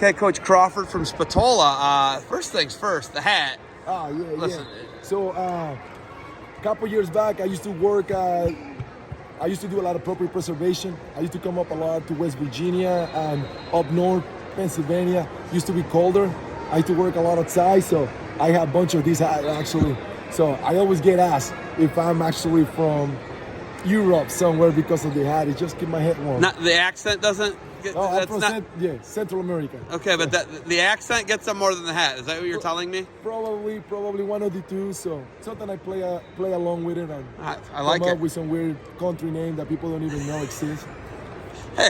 Okay, Coach Crawford from Spatola. First things first, the hat. Ah, yeah, Listen. yeah. So, a couple years back, I used to work. I used to do a lot of property preservation. I used to come up a lot to West Virginia and up north, Pennsylvania. Used to be colder. I used to work a lot outside, so I have a bunch of these hats actually. So I always get asked if I'm actually from Europe somewhere because of the hat. It just keep my head warm. Not the accent doesn't. Oh, I'm That's from not. Central America. Okay, but the accent gets them more than the hat. Is that what you're telling me? Probably one of the two. So sometimes I play along with it and I like come it. up with some weird country name that people don't even know exists. Hey,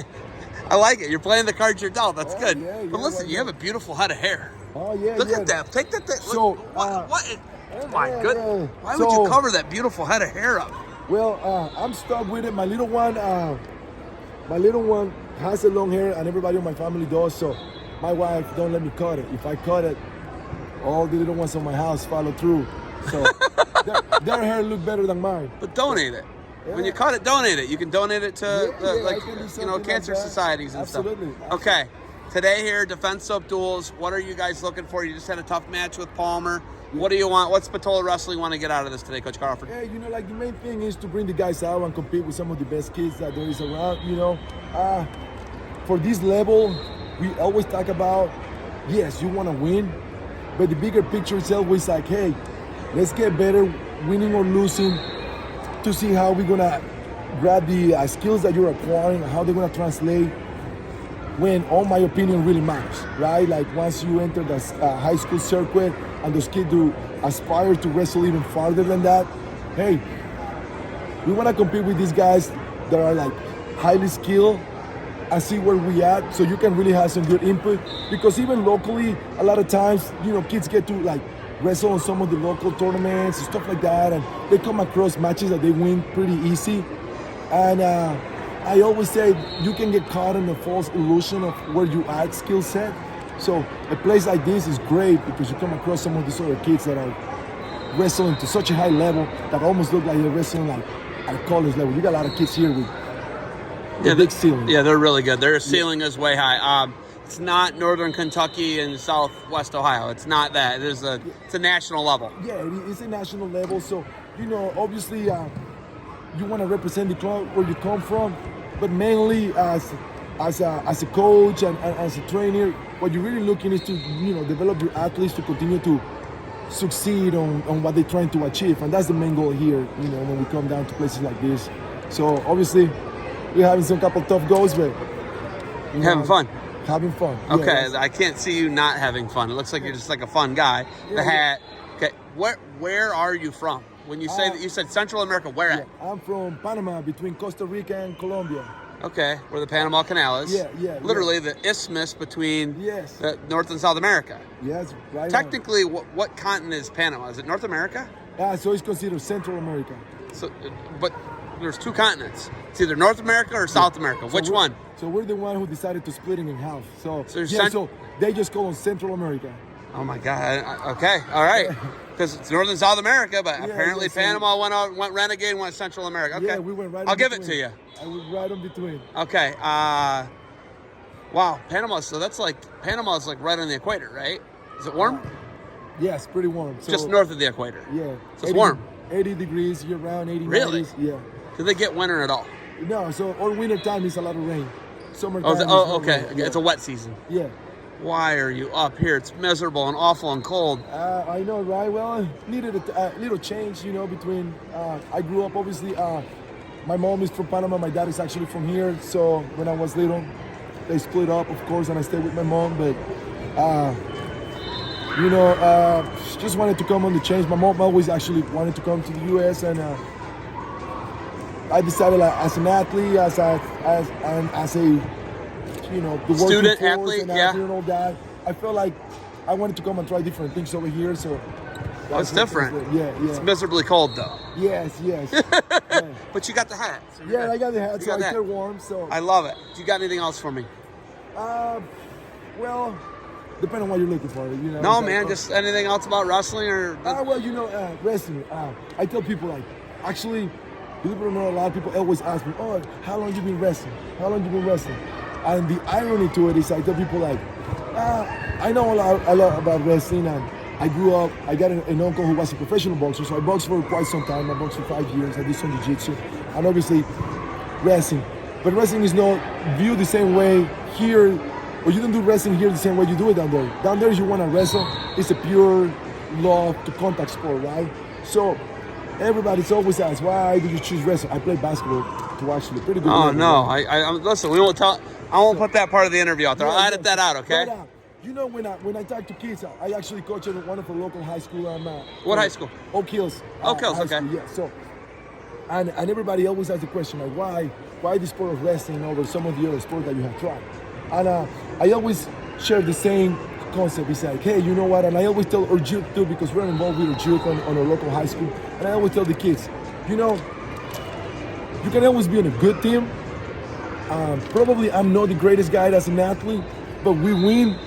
I like it. You're playing the cards you're dealt. That's good. Yeah, but listen, you have a beautiful head of hair. Oh yeah, Look yeah. at that. Take that. So, what? Oh my yeah, goodness. yeah. Why would you cover that beautiful head of hair up? Well, I'm stuck with it. My little one has a long hair, and everybody in my family does. So my wife don't let me cut it. If I cut it, all the little ones in my house follow through. So their hair look better than mine. But donate it. Yeah. When you cut it, donate it. You can donate it to I can do something cancer like that. societies and Absolutely. stuff. Okay. Today here, Defense Soap Duels. What are you guys looking for? You just had a tough match with Palmer. What do you want? What's Spatola Wrestling want to get out of this today, Coach Crawford? Yeah, like the main thing is to bring the guys out and compete with some of the best kids that there is around. For this level, we always talk about, yes, you want to win, but the bigger picture is always like, hey, let's get better, winning or losing, to see how we're gonna grab the skills that you're acquiring, how they're gonna translate. When, all my opinion, really matters, right? Like once you enter the high school circuit and those kids do aspire to wrestle even farther than that, hey, we want to compete with these guys that are like highly skilled and see where we at, so you can really have some good input. Because even locally, a lot of times, kids get to like wrestle on some of the local tournaments and stuff like that, and they come across matches that they win pretty easy. And I always say you can get caught in the false illusion of where you at skill set. So a place like this is great because you come across some of these other kids that are wrestling to such a high level that almost look like they're wrestling like at a college level. You got a lot of kids here with big ceiling. Yeah, they're really good. Their ceiling is way high. It's not Northern Kentucky and Southwest Ohio. It's not that. It's a national level. Yeah, it's a national level. So obviously, you want to represent the club where you come from, but mainly as a coach and as a trainer, what you're really looking is to develop your athletes to continue to succeed on what they're trying to achieve, and that's the main goal here. When we come down to places like this. So obviously, we're having some couple tough goals, but having fun. Having fun. Okay, yeah, I can't see you not having fun. It looks like you're just like a fun guy. The hat. Okay, where are you from? When you say that, you said Central America, where at? I'm from Panama, between Costa Rica and Colombia. Okay, where the Panama Canal is. Yeah. Literally the isthmus between North and South America. Yes, right. Technically, what continent is Panama? Is it North America? So it's considered Central America. So, but there's two continents. It's either North America or South America. Which one? So we're the one who decided to split it in half. So they just call them Central America. Oh my God. Okay. All right. Because it's North and South America, but apparently Panama went renegade and went Central America. Okay. Yeah, we went right. I'll give it to you. I was right in between. Okay. Wow. Panama. So Panama's like right on the equator, right? Is it warm? Yes, pretty warm. So, just north of the equator. Yeah. So it's warm. 80 degrees year round. 80 really? 90s, yeah. Do they get winter at all? No. So all winter time is a lot of rain. Summertime. Okay. Yeah. It's a wet season. Yeah. Why are you up here? It's miserable and awful and cold. I know, right? Well, I needed a little change, between, I grew up, obviously, my mom is from Panama, my dad is actually from here, so when I was little, they split up, of course, and I stayed with my mom, but, just wanted to come on the change. My mom always actually wanted to come to the U.S., and I decided, as an athlete, as a the student, athlete, and all that. I felt like I wanted to come and try different things over here. So it's different. Yeah. It's miserably cold though. Yes. Yeah. But you got the hat. So I got the hat. So I stay warm. So I love it. Do you got anything else for me? Well, depending on what you're looking for. No, man. Just anything else about wrestling or? Wrestling. I tell people actually, believe it or not, a lot of people always ask me, "Oh, how long you been wrestling? How long you been wrestling?" And the irony to it is I tell people I know a lot about wrestling, and I grew up. I got an uncle who was a professional boxer, so I boxed for quite some time. I boxed for 5 years. I did some jiu-jitsu, and obviously wrestling. But wrestling is not viewed the same way here, or you don't do wrestling here the same way you do it down there. Down there, you want to wrestle. It's a pure love to contact sport, right? So everybody's always asked, why did you choose wrestling? I played basketball to actually pretty good. Oh no! I listen. We won't tell. I won't put that part of the interview out there. I'll edit that out, okay? But, you know, when I talk to kids, I actually coach at one of the local high school. What high school? Oak Hills. Oak Hills, okay. School, yeah. So, and everybody always asks the question like, why the sport of wrestling over some of the other sports that you have tried? And I always share the same concept. It's like, hey, you know what? And I always tell our youth too, because we're involved with our youth on our local high school. And I always tell the kids, you know, you can always be on a good team. Probably I'm not the greatest guy as an athlete, but we win.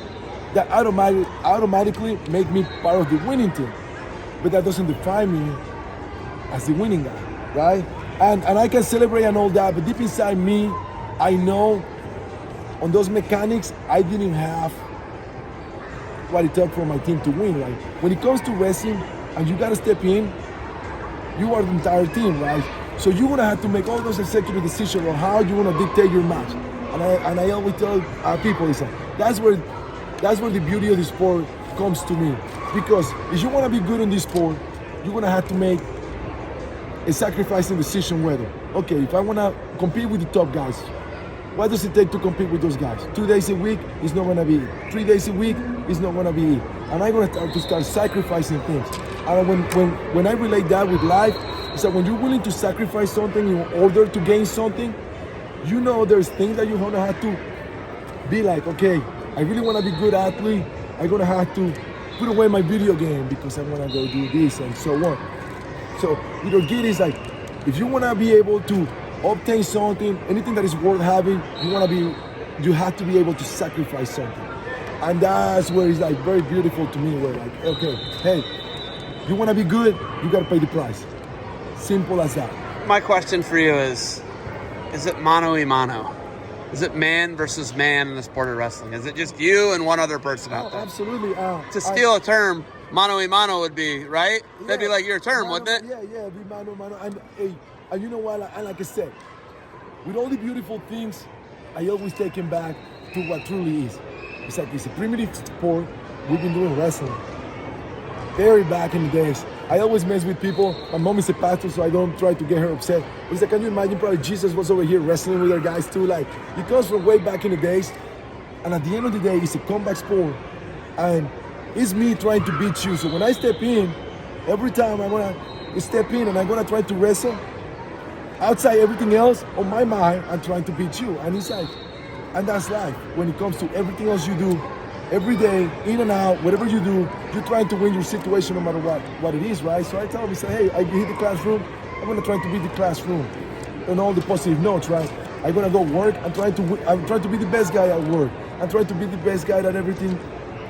That automatically make me part of the winning team. But that doesn't define me as the winning guy, right? And I can celebrate and all that, but deep inside me, I know on those mechanics, I didn't have what it took for my team to win, right? When it comes to wrestling, and you gotta step in, you are the entire team, right? So you're gonna have to make all those executive decisions on how you wanna dictate your match. And I always tell people, listen, that's where the beauty of the sport comes to me. Because if you wanna be good in this sport, you're gonna have to make a sacrificing decision whether, okay, if I wanna compete with the top guys, what does it take to compete with those guys? 2 days a week is not gonna be it. 3 days a week is not gonna be it. And I'm gonna have to start sacrificing things. And when I relate that with life, it's that when you're willing to sacrifice something in order to gain something, you know there's things that you're gonna have to be like, okay, I really wanna be a good athlete, I'm gonna have to put away my video game because I wanna go do this and so on. So, your kid is like, if you wanna be able to obtain something, anything that is worth having, you have to be able to sacrifice something. And that's where it's like very beautiful to me, where like, okay, hey, you wanna be good, you gotta pay the price. Simple as that. My question for you is it mano a mano? Is it man versus man in the sport of wrestling? Is it just you and one other person out there? Absolutely. To steal a term, mano a mano would be, right? Yeah, that'd be like your term, wouldn't it? Yeah, it'd be mano a mano. And you know what, and like I said, with all the beautiful things, I always take him back to what truly is. It's like it's a primitive sport. We've been doing wrestling very back in the days. I always mess with people. My mom is a pastor, so I don't try to get her upset. But it's like, can you imagine probably Jesus was over here wrestling with our guys too? Like, it comes from way back in the days. And at the end of the day, it's a comeback sport. And it's me trying to beat you. So when I step in, every time I'm gonna step in and I'm gonna try to wrestle, outside everything else, on my mind, I'm trying to beat you. And it's like, and that's life. When it comes to everything else you do, every day, in and out, whatever you do, you're trying to win your situation no matter what it is, right? So I tell them, hey, I hit the classroom, I'm gonna try to beat the classroom on all the positive notes, right? I'm gonna go work, I'm trying to be the best guy at work. I'm trying to be the best guy at everything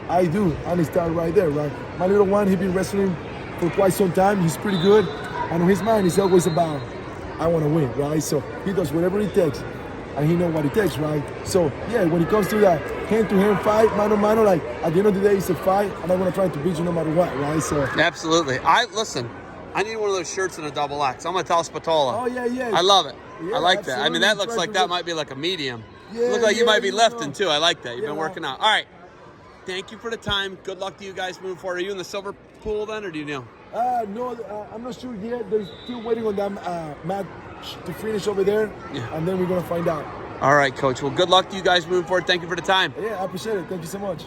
I do. And it started right there, right? My little one, he's been wrestling for quite some time, he's pretty good. And on his mind, it's always about, I wanna win, right? So he does whatever it takes. And he knows what it takes, right? So yeah, when it comes to that hand-to-hand fight, mano-mano, like at the end of the day, it's a fight, and I'm gonna try to beat you no matter what, right? So absolutely. I need one of those shirts in a double X. I'm gonna tell Spatola. Oh yeah. I love it. Yeah, I like that. I mean, that looks like that might be like a medium. Yeah, look like you might be lifting too. I like that. You've been working out. All right. Thank you for the time. Good luck to you guys moving forward. Are you in the silver pool then, or do you know? No, I'm not sure yet. They're still waiting on that match to finish over there, and then we're gonna find out. All right, Coach. Well, good luck to you guys moving forward. Thank you for the time. Yeah, I appreciate it. Thank you so much.